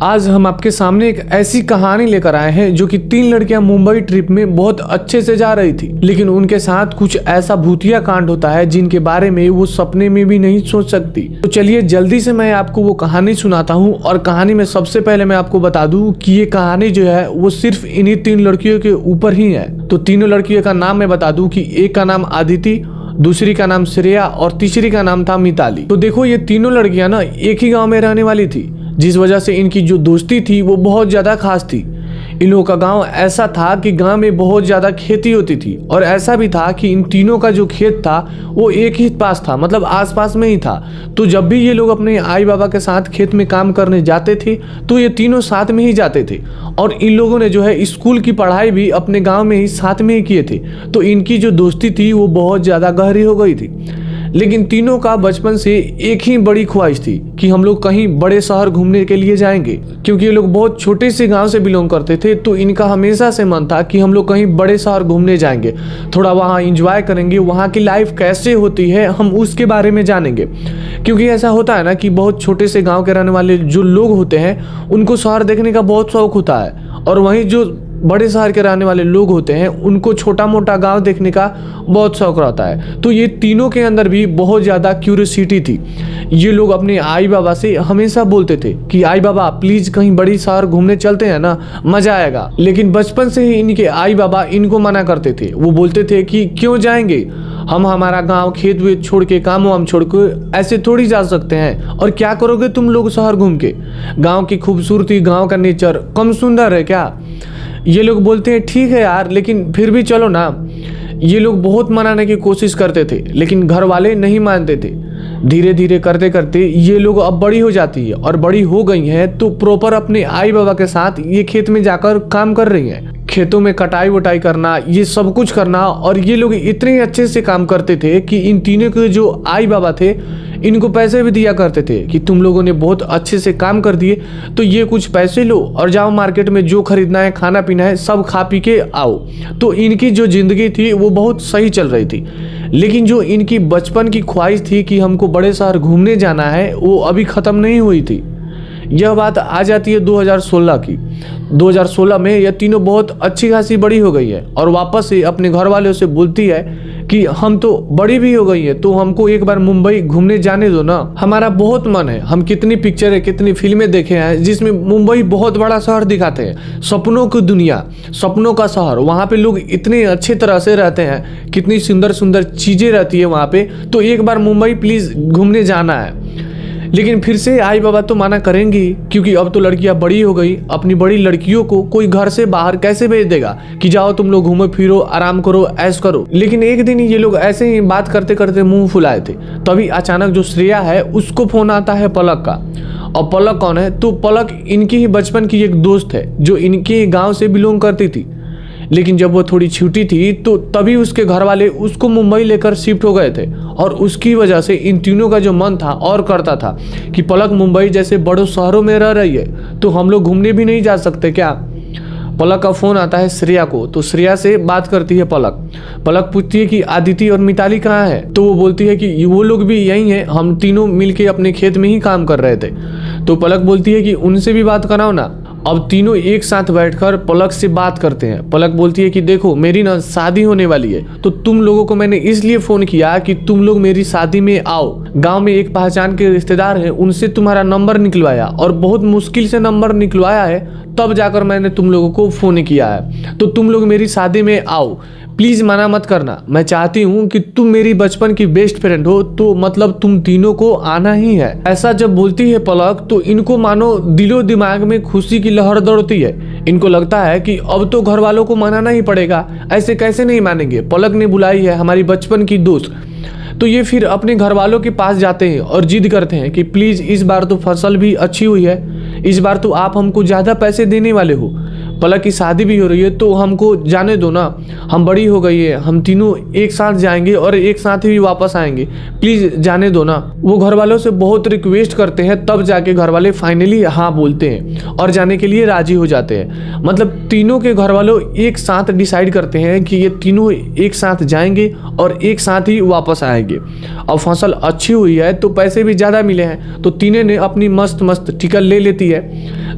आज हम आपके सामने एक ऐसी कहानी लेकर आए हैं जो कि 3 लड़कियां मुंबई ट्रिप में बहुत अच्छे से जा रही थी, लेकिन उनके साथ कुछ ऐसा भूतिया कांड होता है जिनके बारे में वो सपने में भी नहीं सोच सकती। तो चलिए जल्दी से मैं आपको वो कहानी सुनाता हूँ। और कहानी में सबसे पहले मैं आपको बता दूं कि ये कहानी जो है वो सिर्फ इन्हीं 3 लड़कियों के ऊपर ही है। तो तीनों लड़कियों का नाम मैं बता दूं कि एक का नाम आदिति, दूसरी का नाम श्रेया और तीसरी का नाम था मिताली। तो देखो ये तीनों लड़कियां ना एक ही गांव में रहने वाली थी, जिस वजह से इनकी जो दोस्ती थी वो बहुत ज्यादा खास थी। इन लोगों का गांव ऐसा था कि गांव में बहुत ज्यादा खेती होती थी, और ऐसा भी था कि इन तीनों का जो खेत था वो एक ही पास था, मतलब आसपास में ही था। तो जब भी ये लोग अपने आई बाबा के साथ खेत में काम करने जाते थे तो ये तीनों साथ में ही जाते थे। और इन लोगों ने जो है स्कूल की पढ़ाई भी अपने गाँव में ही साथ में ही किए थे। तो इनकी जो दोस्ती थी वो बहुत ज्यादा गहरी हो गई थी। लेकिन तीनों का बचपन से एक ही बड़ी ख्वाहिश थी कि हम लोग कहीं बड़े शहर घूमने के लिए जाएंगे, क्योंकि ये लोग बहुत छोटे से गांव से बिलोंग करते थे। तो इनका हमेशा से मन था कि हम लोग कहीं बड़े शहर घूमने जाएंगे, थोड़ा वहाँ एंजॉय करेंगे, वहाँ की लाइफ कैसे होती है हम उसके बारे में जानेंगे। क्योंकि ऐसा होता है ना कि बहुत छोटे से गाँव के रहने वाले जो लोग होते हैं उनको शहर देखने का बहुत शौक होता है, और वहीं जो बड़े शहर के रहने वाले लोग होते हैं उनको छोटा मोटा गांव देखने का बहुत शौक रहता है। तो ये तीनों के अंदर भी बहुत ज़्यादा क्यूरियोसिटी थी। ये लोग अपने आई बाबा से हमेशा बोलते थे कि आई बाबा प्लीज़ कहीं बड़ी शहर घूमने चलते हैं ना, मज़ा आएगा। लेकिन बचपन से ही इनके आई बाबा इनको मना करते थे। वो बोलते थे कि क्यों जाएंगे, हम हमारा गांव खेत वेत छोड़ के काम वाम छोड़ के ऐसे थोड़ी जा सकते हैं, और क्या करोगे तुम लोग शहर घूम के, गाँव की खूबसूरती गाँव का नेचर कम सुंदर है क्या। ये लोग बोलते हैं ठीक है यार, लेकिन फिर भी चलो ना। ये लोग बहुत मनाने की कोशिश करते थे, लेकिन घर वाले नहीं मानते थे। धीरे धीरे करते करते ये लोग अब बड़ी हो जाती है, और बड़ी हो गई हैं तो प्रॉपर अपने आई बाबा के साथ ये खेत में जाकर काम कर रही हैं। खेतों में कटाई वटाई करना, ये सब कुछ करना। और ये लोग इतने अच्छे से काम करते थे कि इन तीनों के जो आई बाबा थे इनको पैसे भी दिया करते थे कि तुम लोगों ने बहुत अच्छे से काम कर दिए तो ये कुछ पैसे लो और जाओ मार्केट में जो खरीदना है खाना पीना है सब खा पी के आओ। तो इनकी जो जिंदगी थी वो बहुत सही चल रही थी। लेकिन जो इनकी बचपन की ख्वाहिश थी कि हमको बड़े शहर घूमने जाना है वो अभी ख़त्म नहीं हुई थी। यह बात आ जाती है 2016 की। 2016 में यह तीनों बहुत अच्छी खासी बड़ी हो गई है, और वापस से अपने घर वालों से बोलती है कि हम तो बड़ी भी हो गई है तो हमको एक बार मुंबई घूमने जाने दो ना, हमारा बहुत मन है। हम कितनी पिक्चरें कितनी फिल्में देखे हैं जिसमें मुंबई बहुत बड़ा शहर दिखाते हैं, सपनों की दुनिया, सपनों का शहर। वहाँ पे लोग इतने अच्छे तरह से रहते हैं, कितनी सुंदर सुंदर चीज़ें रहती है वहाँ पे। तो एक बार मुंबई प्लीज़ घूमने जाना है। लेकिन फिर से आई बाबा तो मना करेंगी, क्योंकि अब तो लड़कियां बड़ी हो गई। अपनी बड़ी लड़कियों को कोई घर से बाहर कैसे भेज देगा कि जाओ तुम लोग घूमो फिरो आराम करो ऐश करो। लेकिन एक दिन ये लोग ऐसे ही बात करते करते मुंह फुलाए थे, तभी अचानक जो श्रेया है उसको फोन आता है पलक का। और पलक कौन है, तो पलक इनकी ही बचपन की एक दोस्त है जो इनके गाँव से बिलोंग करती थी। लेकिन जब वो थोड़ी छोटी थी तो तभी उसके घर वाले उसको मुंबई लेकर शिफ्ट हो गए थे, और उसकी वजह से इन तीनों का जो मन था और करता था कि पलक मुंबई जैसे बड़े शहरों में रह रही है तो हम लोग घूमने भी नहीं जा सकते क्या। पलक का फ़ोन आता है श्रेया को, तो श्रेया से बात करती है पलक पूछती है कि आदिति और मिताली कहाँ है। तो वो बोलती है कि वो लोग भी यहीं हैं, हम तीनों मिलके अपने खेत में ही काम कर रहे थे। तो पलक बोलती है कि उनसे भी बात कराओ ना। अब तीनों एक साथ बैठकर पलक से बात करते हैं। पलक बोलती है कि देखो मेरी ना शादी होने वाली है, तो तुम लोगों को मैंने इसलिए फ़ोन किया कि तुम लोग मेरी शादी में आओ। गांव में एक पहचान के रिश्तेदार हैं, उनसे तुम्हारा नंबर निकलवाया, और बहुत मुश्किल से नंबर निकलवाया है, तब जाकर मैंने तुम लोगों को फ़ोन किया है। तो तुम लोग मेरी शादी में आओ, प्लीज़ मना मत करना। मैं चाहती हूँ कि तुम मेरी बचपन की बेस्ट फ्रेंड हो, तो मतलब तुम तीनों को आना ही है। ऐसा जब बोलती है पलक तो इनको मानो दिलो दिमाग में खुशी की लहर दौड़ती है। इनको लगता है कि अब तो घर वालों को मनाना ही पड़ेगा, ऐसे कैसे नहीं मानेंगे, पलक ने बुलाई है हमारी बचपन की दोस्त। तो ये फिर अपने घर वालों के पास जाते हैं और जिद करते हैं कि प्लीज़ इस बार तो फसल भी अच्छी हुई है, इस बार तो आप हमको ज़्यादा पैसे देने वाले हो। पलक की शादी भी हो रही है, तो हमको जाने दो ना, हम बड़ी हो गई है, हम तीनों एक साथ जाएंगे और एक साथ ही वापस आएंगे, प्लीज जाने दो ना। वो घर वालों से बहुत रिक्वेस्ट करते हैं, तब जाके घर वाले फाइनली हाँ बोलते हैं और जाने के लिए राजी हो जाते हैं। मतलब तीनों के घर वालों एक साथ डिसाइड करते हैं कि ये तीनों एक साथ जाएंगे और एक साथ ही वापस आएंगे। अब फसल अच्छी हुई है तो पैसे भी ज़्यादा मिले हैं, तो तीनों ने अपनी मस्त मस्त टिकट ले लेती है,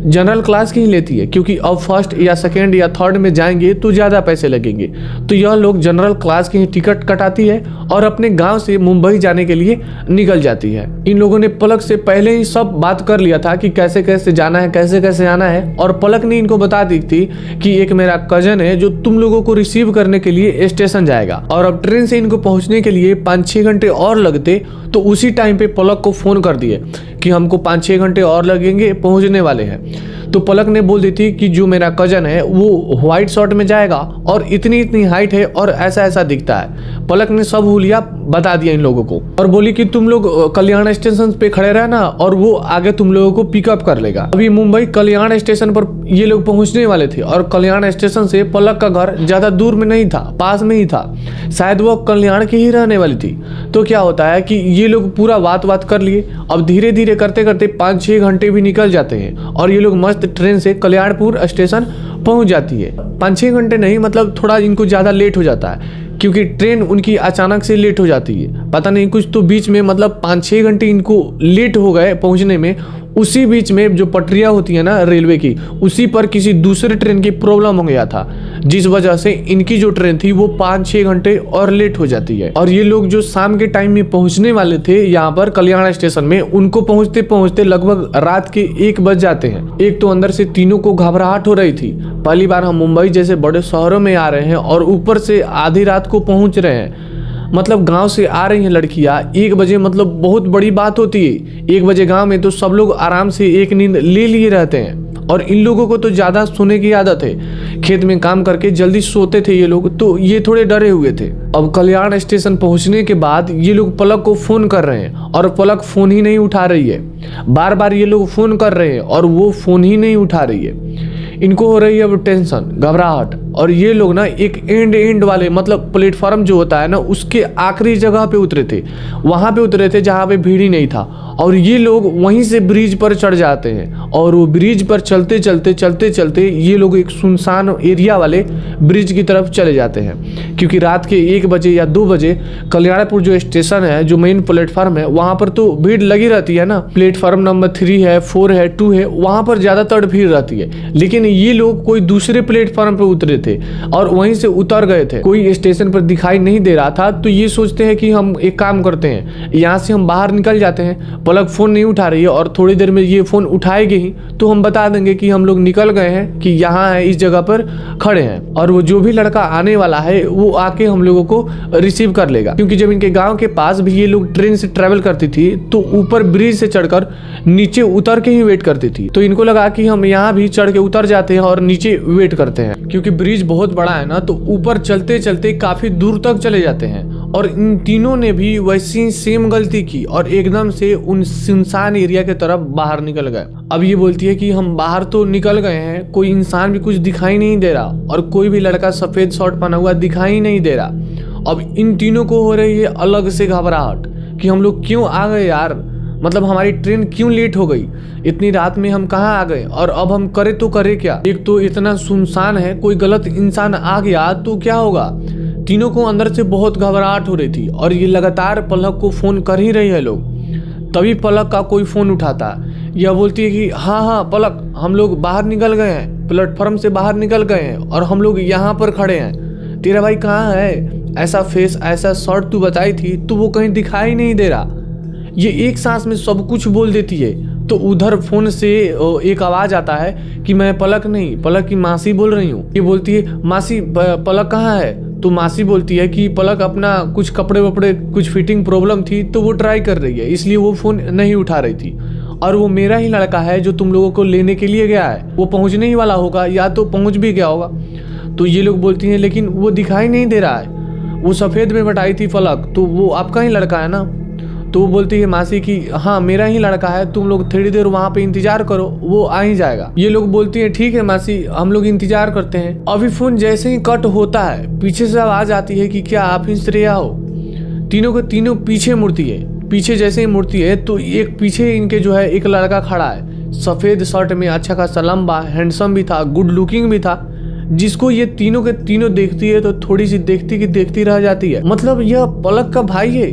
जनरल क्लास की ही लेती है, क्योंकि अब फर्स्ट या सेकेंड या थर्ड में जाएंगे तो ज़्यादा पैसे लगेंगे। तो यह लोग जनरल क्लास की ही टिकट कटाती है और अपने गांव से मुंबई जाने के लिए निकल जाती है। इन लोगों ने पलक से पहले ही सब बात कर लिया था कि कैसे कैसे जाना है, कैसे कैसे आना है, और पलक ने इनको बता दी थी कि एक मेरा कजन है जो तुम लोगों को रिसीव करने के लिए स्टेशन जाएगा, और अब ट्रेन से इनको पहुंचने के लिए 5-6 घंटे और लगते। तो उसी टाइम पे पलक को फोन कर दिए कि हमको 5-6 घंटे और लगेंगे, पहुंचने वाले हैं। तो पलक ने बोल दी थी कि जो मेरा कजन है वो व्हाइट शर्ट में जाएगा और इतनी इतनी हाइट है और ऐसा ऐसा दिखता है। पलक ने सब हुलिया बता दिया इन लोगों को और बोली कि तुम लोग कल्याण स्टेशन पे खड़े रहना और वो आगे तुम लोगों को पिकअप कर लेगा। अभी मुंबई कल्याण स्टेशन पर ये लोग पहुंचने वाले थे और कल्याण स्टेशन से पलक का घर ज्यादा दूर में नहीं था, पास में ही था, शायद वो कल्याण की ही रहने वाली थी। तो क्या होता है कि ये लोग पूरा बात कर लिए। अब धीरे धीरे करते करते 5-6 घंटे भी निकल जाते हैं और ये लोग मस्त ट्रेन से कल्याणपुर स्टेशन पहुंच जाती है। 5-6 घंटे नहीं, मतलब थोड़ा इनको ज़्यादा लेट हो जाता है क्योंकि ट्रेन उनकी अचानक से लेट हो जाती है। पता नहीं कुछ तो बीच में, मतलब 5-6 घंटे इनको लेट हो गए पहुंचने में। उसी बीच में जो पटरियां होती है ना रेलवे की, उसी पर किसी दूसरे ट्रेन की प्रॉब्लम हो गया था, जिस वजह से इनकी जो ट्रेन थी वो 5-6 घंटे और लेट हो जाती है। और ये लोग जो शाम के टाइम में पहुंचने वाले थे यहाँ पर कल्याण स्टेशन में, उनको पहुंचते पहुंचते लगभग रात के 1 बज जाते हैं। एक तो अंदर से तीनों को घबराहट हो रही थी, पहली बार हम मुंबई जैसे बड़े शहरों में आ रहे हैं और ऊपर से आधी रात को पहुंच रहे हैं। मतलब गांव से आ रही हैं लड़कियां 1 बजे, मतलब बहुत बड़ी बात होती है। 1 बजे गांव में तो सब लोग आराम से एक नींद ले लिए रहते हैं और इन लोगों को तो ज़्यादा सोने की आदत है, खेत में काम करके जल्दी सोते थे ये लोग, तो ये थोड़े डरे हुए थे। अब कल्याण स्टेशन पहुंचने के बाद ये लोग पलक को फ़ोन कर रहे हैं और पलक फ़ोन ही नहीं उठा रही है। बार बार ये लोग फ़ोन कर रहे हैं और वो फ़ोन ही नहीं उठा रही है। इनको हो रही है अब टेंशन, घबराहट। और ये लोग ना एक एंड वाले, मतलब प्लेटफॉर्म जो होता है ना, उसके आखिरी जगह पे उतरे थे, वहाँ पे उतरे थे जहाँ पे भीड़ ही नहीं था। और ये लोग वहीं से ब्रिज पर चढ़ जाते हैं और वो ब्रिज पर चलते चलते ये लोग एक सुनसान एरिया वाले ब्रिज की तरफ चले जाते हैं, क्योंकि रात के 1 बजे या 2 बजे कल्याणपुर जो स्टेशन है, जो मेन प्लेटफॉर्म है, वहाँ पर तो भीड़ लगी रहती है ना। प्लेटफॉर्म नंबर 3 है, 4 है, 2 है, वहाँ पर ज़्यादातर भीड़ रहती है। लेकिन ये लोग कोई दूसरे प्लेटफॉर्म पर उतरे थे और वहीं से उतर गए थे, कोई स्टेशन पर दिखाई नहीं दे रहा था। तो ये सोचते हैं कि हम एक काम करते हैं, यहाँ से हम बाहर निकल जाते हैं। पलक फ़ोन नहीं उठा रही है और थोड़ी देर में ये फ़ोन उठाएगी ही तो हम बता देंगे कि हम लोग निकल गए हैं, कि यहाँ है, इस जगह पर खड़े हैं, और वो जो भी लड़का आने वाला है वो आके हम लोगों को रिसीव कर लेगा। क्योंकि जब इनके गांव के पास भी ये लोग ट्रेन से ट्रेवल करती थी तो ऊपर ब्रिज से चढ़कर नीचे उतर के ही वेट करती थी। तो इनको लगा कि हम यहाँ भी चढ़ के उतर जाते हैं और नीचे वेट करते हैं, क्योंकि ब्रिज बहुत बड़ा है ना, तो ऊपर चलते चलते काफी दूर तक चले जाते हैं। और इन तीनों ने भी वैसी सेम गलती की और एकदम से उन सुनसान एरिया के तरफ बाहर निकल गए। अब ये बोलती है कि हम बाहर तो निकल गए हैं, कोई इंसान भी कुछ दिखाई नहीं दे रहा और कोई भी लड़का सफेद शर्ट पहना हुआ दिखाई नहीं दे रहा। अब इन तीनों को हो रही है अलग से घबराहट कि हम लोग क्यों आ गए यार, मतलब हमारी ट्रेन क्यों लेट हो गई, इतनी रात में हम कहाँ आ गए और अब हम करे तो करे क्या। एक तो इतना सुनसान है, कोई गलत इंसान आ गया तो क्या होगा। तीनों को अंदर से बहुत घबराहट हो रही थी और ये लगातार पलक को फ़ोन कर ही रही है लोग। तभी पलक का कोई फ़ोन उठाता, यह बोलती है कि हाँ पलक, हम लोग बाहर निकल गए हैं, प्लेटफॉर्म से बाहर निकल गए हैं और हम लोग यहाँ पर खड़े हैं। तेरा भाई कहाँ है, ऐसा फेस ऐसा शर्ट तू बताई थी तो वो कहीं दिखाई नहीं दे रहा। ये एक सांस में सब कुछ बोल देती है। तो उधर फोन से एक आवाज़ आता है कि मैं पलक नहीं, पलक की मासी बोल रही हूँ। ये बोलती है मासी पलक कहाँ है। तो मासी बोलती है कि पलक अपना कुछ कपड़े वपड़े कुछ फिटिंग प्रॉब्लम थी तो वो ट्राई कर रही है, इसलिए वो फ़ोन नहीं उठा रही थी। और वो मेरा ही लड़का है जो तुम लोगों को लेने के लिए गया है, वो पहुँचने ही वाला होगा या तो पहुँच भी गया होगा। तो ये लोग बोलती हैं लेकिन वो दिखाई नहीं दे रहा है, वो सफ़ेद में बटाई थी पलक, तो वो आपका ही लड़का है ना। तो वो बोलती है मासी कि हाँ मेरा ही लड़का है, तुम लोग थोड़ी देर वहाँ पे इंतजार करो, वो आ ही जाएगा। ये लोग बोलती है ठीक है मासी, हम लोग इंतजार करते हैं। अभी फोन जैसे ही कट होता है पीछे से आवाज आती है कि क्या आप ही श्रेया हो। तीनों के तीनों पीछे मुड़ती है। पीछे जैसे ही मुड़ती है तो एक पीछे इनके जो है एक लड़का खड़ा है, सफेद शर्ट में, अच्छा खासा लंबा, हैंडसम भी था, गुड लुकिंग भी था, जिसको ये तीनों के तीनों देखती है तो थोड़ी सी देखती की देखती रह जाती है। मतलब यह पलक का भाई है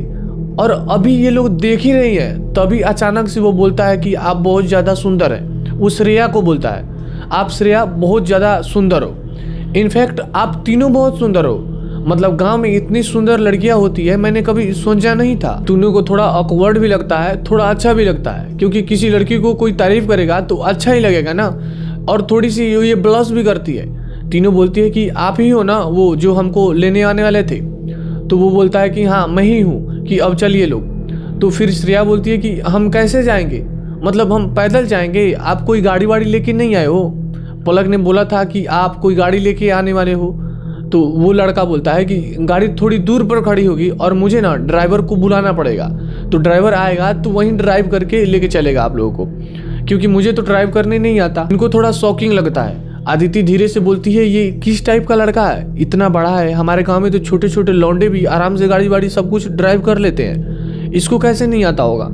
और अभी ये लोग देख ही रही है। तभी अचानक से वो बोलता है कि आप बहुत ज्यादा सुंदर है। वो श्रेया को बोलता है, आप श्रेया बहुत ज्यादा सुंदर हो, इनफैक्ट आप तीनों बहुत सुंदर हो। मतलब गांव में इतनी सुंदर लड़कियां होती है मैंने कभी सोचा नहीं था। तीनों को थोड़ा ऑकवर्ड भी लगता है, थोड़ा अच्छा भी लगता है, क्योंकि किसी लड़की को कोई तारीफ करेगा तो अच्छा ही लगेगा ना। और थोड़ी सी ये ब्लश भी करती है। तीनों बोलती है कि आप ही हो ना वो जो हमको लेने आने वाले थे। तो वो बोलता है कि हाँ मैं ही हूँ, कि अब चलिए लोग। तो फिर श्रेया बोलती है कि हम कैसे जाएंगे, मतलब हम पैदल जाएंगे, आप कोई गाड़ी वाड़ी लेके नहीं आए हो। पलक ने बोला था कि आप कोई गाड़ी लेके आने वाले हो। तो वो लड़का बोलता है कि गाड़ी थोड़ी दूर पर खड़ी होगी और मुझे ना ड्राइवर को बुलाना पड़ेगा, तो ड्राइवर आएगा तो वहीं ड्राइव करके लेके चलेगा आप लोगों को, क्योंकि मुझे तो ड्राइव करने नहीं आता। इनको थोड़ा शॉकिंग लगता है। आदिति धीरे से बोलती है ये किस टाइप का लड़का है, इतना बड़ा है, हमारे गांव में तो छोटे छोटे लौंडे भी आराम से गाड़ी वाड़ी सब कुछ ड्राइव कर लेते हैं, इसको कैसे नहीं आता होगा।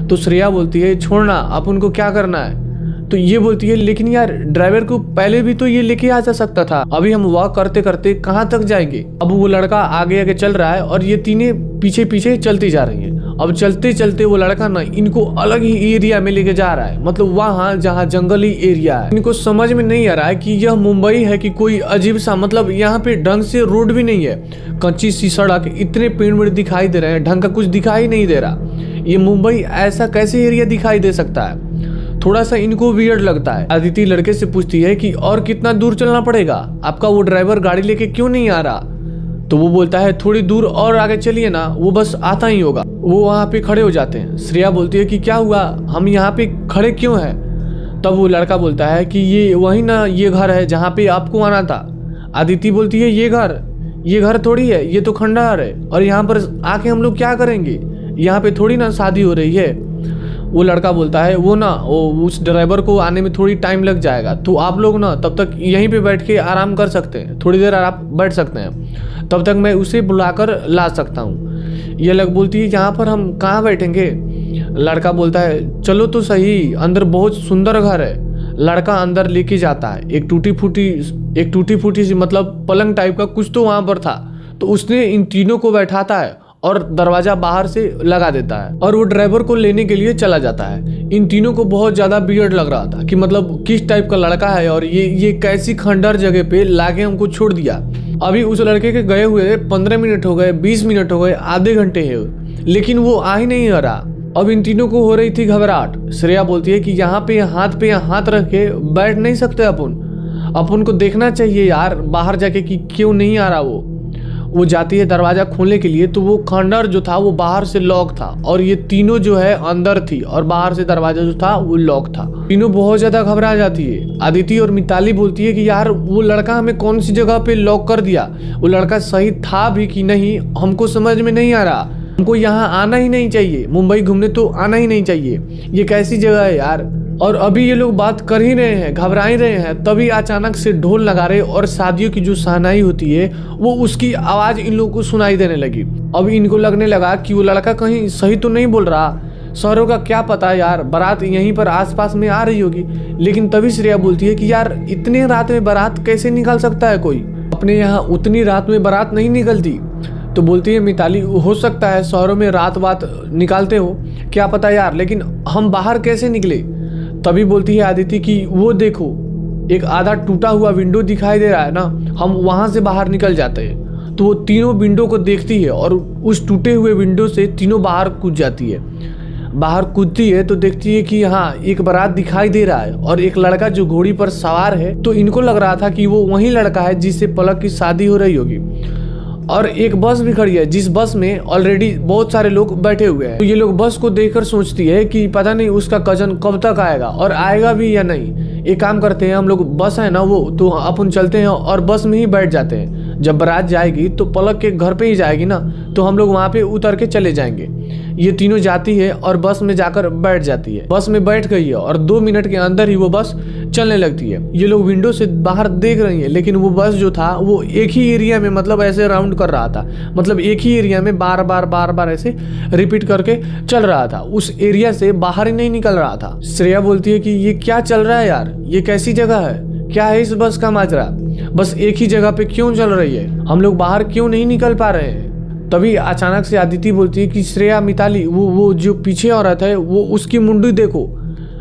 तो श्रेया बोलती है छोड़ना, आप उनको क्या करना है। तो ये बोलती है लेकिन यार ड्राइवर को पहले भी तो ये लेके आ जा सकता था, अभी हम वॉक करते करते कहाँ तक जाएंगे। अब वो लड़का आगे आगे चल रहा है और ये तीनें पीछे पीछे चलती जा रही हैं। अब चलते चलते वो लड़का ना इनको अलग ही एरिया में लेके जा रहा है, मतलब वहाँ जहाँ जंगली एरिया है। इनको समझ में नहीं आ रहा है कि यह मुंबई है कि कोई अजीब सा, मतलब यहाँ पे ढंग से रोड भी नहीं है, कच्ची सी सड़क, इतने पेड़ वेड़ दिखाई दे रहे हैं, ढंग का कुछ दिखाई नहीं दे रहा। ये मुंबई ऐसा कैसे एरिया दिखाई दे सकता है। थोड़ा सा इनको वियर्ड लगता है। अदिति लड़के से पूछती है कि और कितना दूर चलना पड़ेगा, आपका वो ड्राइवर गाड़ी लेके क्यों नहीं आ रहा। तो वो बोलता है थोड़ी दूर और आगे चलिए ना, वो बस आता ही होगा। वो वहाँ पे खड़े हो जाते हैं। श्रेया बोलती है कि क्या हुआ, हम यहाँ पे खड़े क्यों हैं। तब वो लड़का बोलता है कि ये वही ना, ये घर है जहाँ पे आपको आना था। अदिति बोलती है ये घर थोड़ी है, ये तो खंडहर है, और यहाँ पर आके हम लोग क्या करेंगे, यहाँ पे थोड़ी ना शादी हो रही है। वो लड़का बोलता है वो उस ड्राइवर को आने में थोड़ी टाइम लग जाएगा, तो आप लोग ना तब तक यहीं पे बैठ के आराम कर सकते हैं, थोड़ी देर आप बैठ सकते हैं, तब तक मैं उसे बुलाकर ला सकता हूँ। ये लग बोलती है यहाँ पर हम कहाँ बैठेंगे। लड़का बोलता है चलो तो सही, अंदर बहुत सुंदर घर है। लड़का अंदर लेके जाता है। एक टूटी फूटी सी मतलब पलंग टाइप का कुछ तो वहाँ पर था, तो उसने इन तीनों को बैठाता है और दरवाजा बाहर से लगा देता है और वो ड्राइवर को लेने के लिए चला जाता है। इन तीनों को बहुत ज्यादा वियर्ड लग रहा था कि मतलब किस टाइप का लड़का है और ये कैसी खंडर जगह पे लाके हमको छोड़ दिया। अभी उस लड़के के गए हुए 15 मिनट हो गए, 20 मिनट हो गए, आधे घंटे है, लेकिन वो आ ही नहीं रहा। अब इन तीनों को हो रही थी घबराहट। श्रेया बोलती है कि यहाँ पे हाथ रख के बैठ नहीं सकते अपन को देखना चाहिए यार बाहर जाके कि क्यों नहीं आ रहा। वो जाती है दरवाजा खोलने के लिए, तो वो खंडर जो था वो बाहर से लॉक था और ये तीनों जो है अंदर थी और बाहर से दरवाजा जो था वो लॉक था। तीनों बहुत ज्यादा घबरा जाती है। आदिति और मिताली बोलती है कि यार वो लड़का हमें कौन सी जगह पे लॉक कर दिया, वो लड़का सही था भी कि नहीं हमको समझ में नहीं आ रहा। हमको यहाँ आना ही नहीं चाहिए, मुंबई घूमने तो आना ही नहीं चाहिए, ये कैसी जगह है यार। और अभी ये लोग बात कर ही रहे हैं, घबरा ही रहे हैं, तभी अचानक से ढोल नगाड़े और शादियों की जो शहनाई होती है वो उसकी आवाज इन लोगों को सुनाई देने लगी। अब इनको लगने लगा कि वो लड़का कहीं सही तो नहीं बोल रहा, शहरों का क्या पता यार, बारात यहीं पर आसपास में आ रही होगी। लेकिन तभी श्रेया बोलती है कि यार इतने रात में बारात कैसे निकल सकता है कोई, अपने यहाँ उतनी रात में बारात नहीं निकलती। तो बोलती है मिताली हो सकता है शहरों में रात निकालते हो, क्या पता यार, लेकिन हम बाहर कैसे निकले। तभी बोलती है आदिति कि वो देखो एक आधा टूटा हुआ विंडो दिखाई दे रहा है ना, हम वहां से बाहर निकल जाते हैं। तो वो तीनों विंडो को देखती है और उस टूटे हुए विंडो से तीनों बाहर कूद जाती है। बाहर कूदती है तो देखती है कि हाँ एक बारात दिखाई दे रहा है और एक लड़का जो घोड़ी पर सवार है। तो इनको लग रहा था कि वो वही लड़का है जिससे पलक की शादी हो रही होगी। और एक बस भी खड़ी है जिस बस में ऑलरेडी बहुत सारे लोग बैठे हुए हैं। तो ये लोग बस को देखकर सोचती है कि पता नहीं उसका कजन कब तक आएगा और आएगा भी या नहीं। एक काम करते हैं हम लोग, बस है ना वो, तो अपन चलते हैं और बस में ही बैठ जाते हैं। जब बारात जाएगी तो पलक के घर पे ही जाएगी ना, तो हम लोग वहाँ पे उतर के चले जाएंगे। ये तीनों जाती है और बस में जाकर बैठ जाती है। बस में बैठ गई है और 2 मिनट के अंदर ही वो बस चलने लगती है। ये लोग विंडो से बाहर देख रही है, लेकिन वो बस जो था वो एक ही एरिया में मतलब ऐसे राउंड कर रहा था, मतलब एक ही एरिया में बार बार ऐसे रिपीट करके चल रहा था, उस एरिया से बाहर ही नहीं निकल रहा था। श्रेया बोलती है कि ये क्या चल रहा है यार, ये कैसी जगह है, क्या है इस बस का माजरा, बस एक ही जगह पे क्यों चल रही है, हम लोग बाहर क्यों नहीं निकल पा रहे हैं। तभी अचानक से अदिति बोलती है कि श्रेया, मिताली, वो जो पीछे औरत है वो उसकी मुंडी देखो।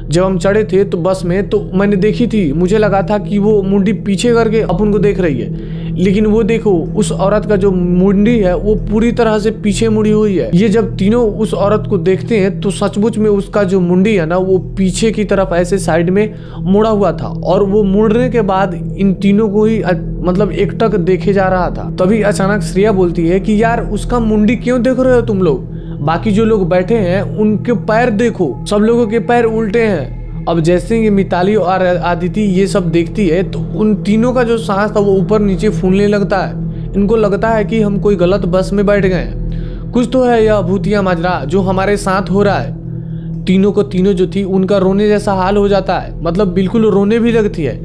जब हम चढ़े थे तो बस में तो मैंने देखी थी, मुझे लगा था कि वो मुंडी पीछे करके अपन को देख रही है, लेकिन वो देखो उस औरत का जो मुंडी है वो पूरी तरह से पीछे मुड़ी हुई है। ये जब तीनों उस औरत को देखते हैं तो सचमुच में उसका जो मुंडी है ना वो पीछे की तरफ ऐसे साइड में मुड़ा हुआ था, और वो मुड़ने के बाद इन तीनों को ही मतलब एकटक देखे जा रहा था। तभी अचानक श्रेया बोलती है कि यार उसका मुंडी क्यों देख रहे हो तुम लोग, बाकी जो लोग बैठे हैं उनके पैर देखो, सब लोगों के पैर उल्टे हैं। अब जैसे ये मिताली और आदिति ये सब देखती है तो उन तीनों का जो सांस था वो ऊपर नीचे फूलने लगता है। इनको लगता है कि हम कोई गलत बस में बैठ गए हैं, कुछ तो है यह भूतिया माजरा जो हमारे साथ हो रहा है। तीनों को तीनों जो थी उनका रोने जैसा हाल हो जाता है, मतलब बिल्कुल रोने भी लगती है।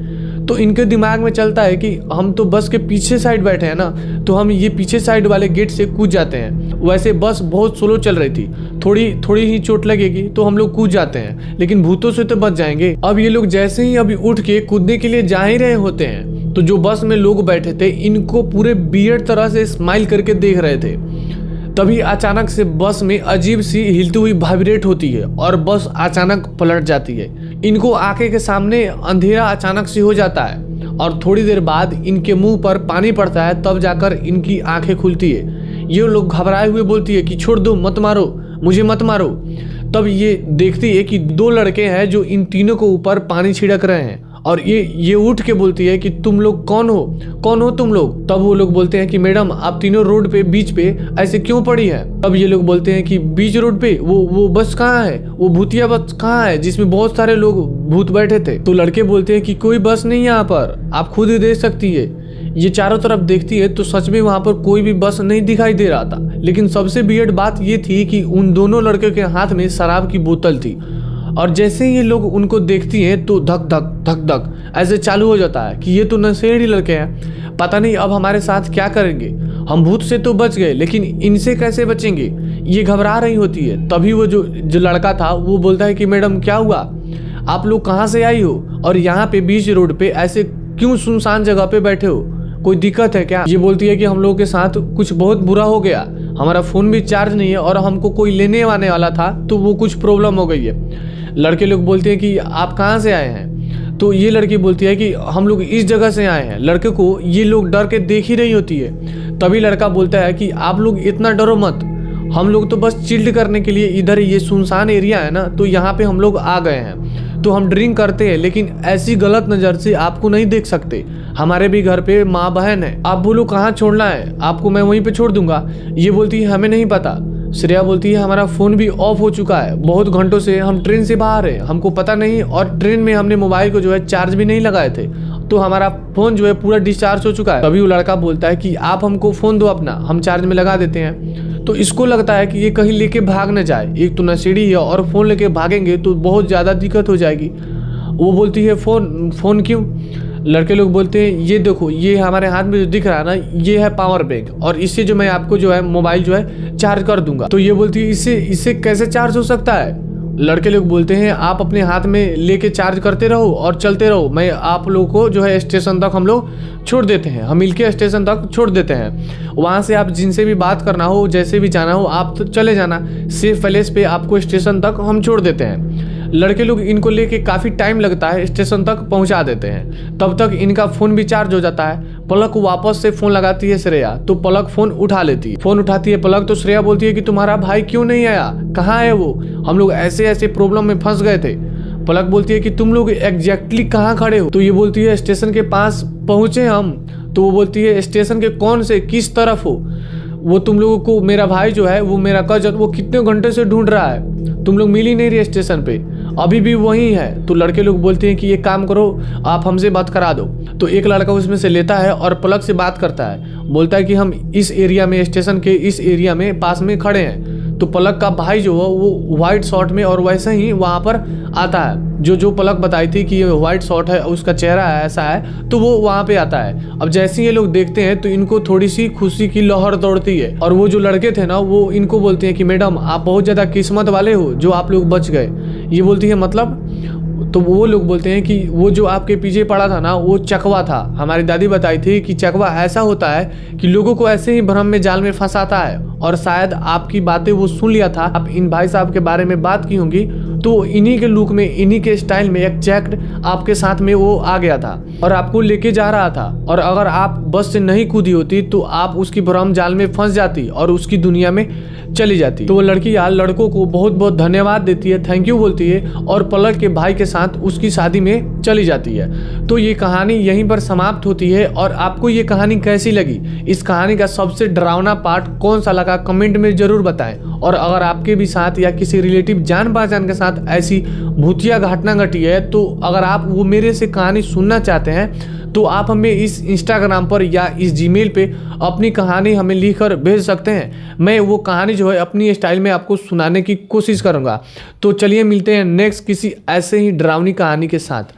तो इनके दिमाग में चलता है कि हम तो बस के पीछे साइड बैठे हैं ना, तो हम ये पीछे साइड वाले गेट से कूद जाते हैं। वैसे बस बहुत स्लो चल रही थी, थोड़ी ही चोट लगेगी तो हम लोग कूद जाते हैं, लेकिन भूतों से तो बच जाएंगे। अब ये लोग जैसे ही अभी उठ के कूदने के लिए जा ही रहे होते हैं तो जो बस में लोग बैठे थे इनको पूरे वियर्ड तरह से स्माइल करके देख रहे थे। तभी अचानक से बस में अजीब सी हिलती हुई वाइब्रेट होती है और बस अचानक पलट जाती है। इनको आंखें के सामने अंधेरा अचानक से हो जाता है और थोड़ी देर बाद इनके मुंह पर पानी पड़ता है, तब जाकर इनकी आंखें खुलती है। ये लोग घबराए हुए बोलती है कि छोड़ दो, मत मारो, मुझे मत मारो। तब ये देखती है कि 2 लड़के हैं जो इन तीनों को ऊपर पानी छिड़क रहे हैं, और ये उठ के बोलती है कि तुम लोग कौन हो तुम लोग। तब वो लोग बोलते हैं कि मैडम आप तीनों रोड पे बीच पे ऐसे क्यों पड़ी है। तब ये लोग बोलते हैं कि बीच रोड पे वो बस कहाँ है, वो भूतिया बस कहाँ है जिसमें बहुत सारे लोग भूत बैठे थे। तो लड़के बोलते हैं कि कोई बस नहीं है यहाँ पर, आप खुद ही देख सकती है। ये चारों तरफ देखती है तो सच में वहां पर कोई भी बस नहीं दिखाई दे रहा था, लेकिन सबसे वियर्ड बात ये थी कि उन दोनों लड़के के हाथ में शराब की बोतल थी, और जैसे ही ये लोग उनको देखती हैं तो धक धक धक धक ऐसे चालू हो जाता है कि ये तो नशेड़ी लड़के हैं, पता नहीं अब हमारे साथ क्या करेंगे। हम भूत से तो बच गए लेकिन इनसे कैसे बचेंगे, ये घबरा रही होती है। तभी वो जो लड़का था वो बोलता है कि मैडम क्या हुआ, आप लोग कहाँ से आई हो और यहाँ पे बीच रोड पे ऐसे क्यों सुनसान जगह पे बैठे हो, कोई दिक्कत है क्या। ये बोलती है कि हम लोगों के साथ कुछ बहुत बुरा हो गया, हमारा फोन भी चार्ज नहीं है और हमको कोई लेने आने वाला था तो वो कुछ प्रॉब्लम हो गई है। लड़के लोग बोलते हैं कि आप कहाँ से आए हैं। तो ये लड़की बोलती है कि हम लोग इस जगह से आए हैं। लड़के को ये लोग डर के देख ही रही होती है। तभी लड़का बोलता है कि आप लोग इतना डरो मत, हम लोग तो बस चिल्ड करने के लिए इधर ये सुनसान एरिया है ना तो यहाँ पे हम लोग आ गए हैं, तो हम ड्रिंक करते हैं लेकिन ऐसी गलत नज़र से आपको नहीं देख सकते, हमारे भी घर पे माँ बहन है, आप बोलो कहाँ छोड़ना है, आपको मैं वहीं पे छोड़ दूंगा। ये बोलती है हमें नहीं पता। श्रेया बोलती है हमारा फ़ोन भी ऑफ हो चुका है, बहुत घंटों से हम ट्रेन से बाहर हैं, हमको पता नहीं, और ट्रेन में हमने मोबाइल को जो है चार्ज भी नहीं लगाए थे, तो हमारा फ़ोन जो है पूरा डिस्चार्ज हो चुका है। तभी वो लड़का बोलता है कि आप हमको फ़ोन दो अपना, हम चार्ज में लगा देते हैं। तो इसको लगता है कि ये कहीं लेके भाग न जाए, एक तो नशेड़ी है और फ़ोन लेके भागेंगे तो बहुत ज़्यादा दिक्कत हो जाएगी। वो बोलती है फ़ोन क्यों। लड़के लोग बोलते हैं ये देखो, ये हमारे हाथ में जो दिख रहा है ना ये है पावर बैंक, और इससे जो मैं आपको जो है मोबाइल जो है चार्ज कर दूंगा। तो ये बोलती है इससे कैसे चार्ज हो सकता है। लड़के लोग बोलते हैं आप अपने हाथ में लेके चार्ज करते रहो और चलते रहो, मैं आप लोगों को जो है स्टेशन तक हम लोग छोड़ देते हैं, हम मिलके स्टेशन तक छोड़ देते हैं, वहाँ से आप जिनसे भी बात करना हो, जैसे भी जाना हो आप तो चले जाना, सेफ प्लेस पे आपको स्टेशन तक हम छोड़ देते हैं। लड़के लोग इनको लेके काफ़ी टाइम लगता है, स्टेशन तक पहुंचा देते हैं। तब तक इनका फ़ोन भी चार्ज हो जाता है। पलक वापस से फ़ोन लगाती है श्रेया, तो पलक फ़ोन उठा लेती है। फ़ोन उठाती है पलक, तो श्रेया बोलती है कि तुम्हारा भाई क्यों नहीं आया, कहाँ है वो, हम लोग ऐसे प्रॉब्लम में फंस गए थे। पलक बोलती है कि तुम लोग एग्जैक्टली कहाँ खड़े हो। तो ये बोलती है स्टेशन के पास पहुँचे हम। तो वो बोलती है स्टेशन के कौन से, किस तरफ हो, वो तुम लोगों को मेरा भाई जो है वो मेरा कजन वो कितने घंटे से ढूंढ रहा है, तुम लोग मिल ही नहीं रहे स्टेशन पे। अभी भी वही है। तो लड़के लोग बोलते हैं कि ये काम करो, आप हमसे बात करा दो। तो एक लड़का उसमें से लेता है और पलक से बात करता है, बोलता है कि हम इस एरिया में, स्टेशन के इस एरिया में पास में खड़े हैं। तो पलक का भाई जो है वो व्हाइट शर्ट में और वैसे ही वहाँ पर आता है। जो पलक बताई थी कि ये व्हाइट शर्ट है, उसका चेहरा है ऐसा है, तो वो वहाँ पे आता है। अब जैसे ये लोग देखते हैं तो इनको थोड़ी सी खुशी की लहर दौड़ती है। और वो जो लड़के थे ना, वो इनको बोलते हैं कि मैडम आप बहुत ज़्यादा किस्मत वाले हो जो आप लोग बच गए। ये बोलती है मतलब? तो वो लोग बोलते हैं कि वो जो आपके पीछे पड़ा था ना, वो चकवा था। हमारी दादी बताई थी कि चकवा ऐसा होता है कि लोगों को ऐसे ही भ्रम में, जाल में फंसाता है। और शायद आपकी बातें वो सुन लिया था, आप इन भाई साहब के बारे में बात की होंगी, तो इन्हीं के लुक में, इन्हीं के स्टाइल में एग्जैक्ट आपके साथ में वो आ गया था और आपको लेके जा रहा था। और अगर आप बस से नहीं कूदी होती तो आप उसकी भ्रम जाल में फंस जाती और उसकी दुनिया में चली जाती। तो वो लड़की यार लड़कों को बहुत बहुत धन्यवाद देती है, थैंक यू बोलती है और पलक के भाई के साथ उसकी शादी में चली जाती है। तो ये कहानी यहीं पर समाप्त होती है। और आपको ये कहानी कैसी लगी? इस कहानी का सबसे डरावना पार्ट कौन सा लगा, कमेंट में जरूर बताएं। और अगर आपके भी साथ या किसी रिलेटिव जान पहचान के साथ ऐसी भूतिया घटना घटी है, तो अगर आप वो मेरे से कहानी सुनना चाहते हैं तो आप हमें इस इंस्टाग्राम पर या इस जीमेल पे अपनी कहानी हमें लिखकर भेज सकते हैं। मैं वो कहानी जो है अपनी स्टाइल में आपको सुनाने की कोशिश करूँगा। तो चलिए मिलते हैं नेक्स्ट किसी ऐसे ही डरावनी कहानी के साथ।